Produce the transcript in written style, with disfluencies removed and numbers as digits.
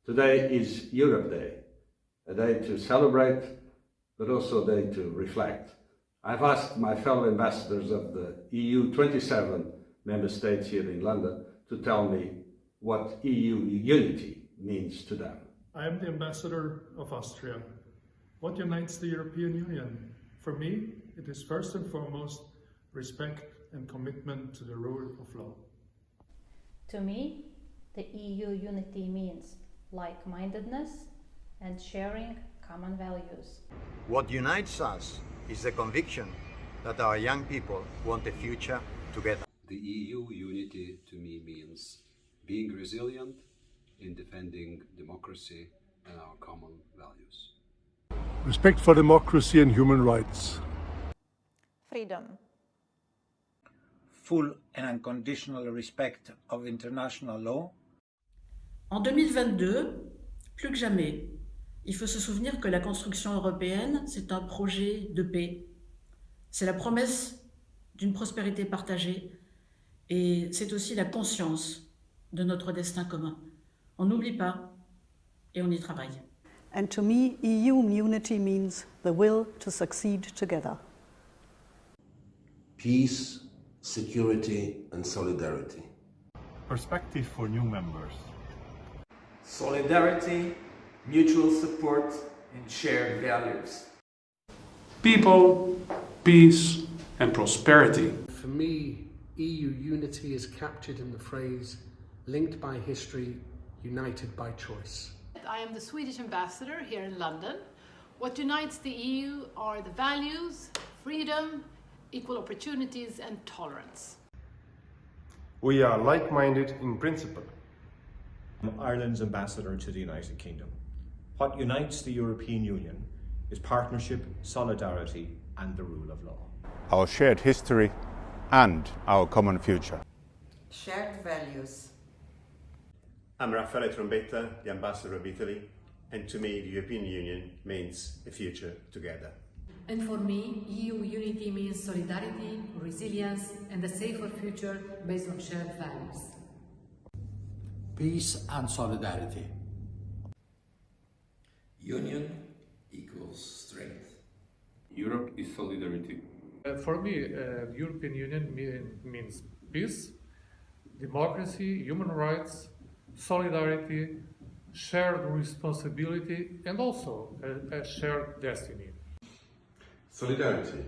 Today is Europe Day, a day to celebrate, but also a day to reflect. I've asked my fellow ambassadors of the EU 27 member states here in London to tell me what EU unity means to them. I am the ambassador of Austria. What unites the European Union? For me, it is first and foremost respect and commitment to the rule of law. To me, the EU unity means like-mindedness and sharing common values. What unites us is the conviction that our young people want a future together. The EU unity to me means being resilient in defending democracy and our common values. Respect for democracy and human rights. Freedom. Full and unconditional respect of international law. En 2022, plus que jamais, il faut se souvenir que la construction européenne, c'est un projet de paix. C'est la promesse d'une prospérité partagée et c'est aussi la conscience de notre destin commun. On n'oublie pas et on y travaille. And to me, EU unity means the will to succeed together. Peace, security and solidarity. Perspective for new members. Solidarity, mutual support and shared values. People, peace and prosperity. For me, EU unity is captured in the phrase, linked by history, united by choice. I am the Swedish ambassador here in London. What unites the EU are the values, freedom, equal opportunities and tolerance. We are like-minded in principle. I'm Ireland's ambassador to the United Kingdom. What unites the European Union is partnership, solidarity and the rule of law. Our shared history and our common future. Shared values. I'm Raffaele Trombetta, the ambassador of Italy, and to me the European Union means a future together. And for me, EU unity means solidarity, resilience and a safer future based on shared values. Peace and solidarity. Union equals strength. Europe is solidarity. For me, European Union means peace, democracy, human rights, solidarity, shared responsibility, and also a shared destiny. Solidarity.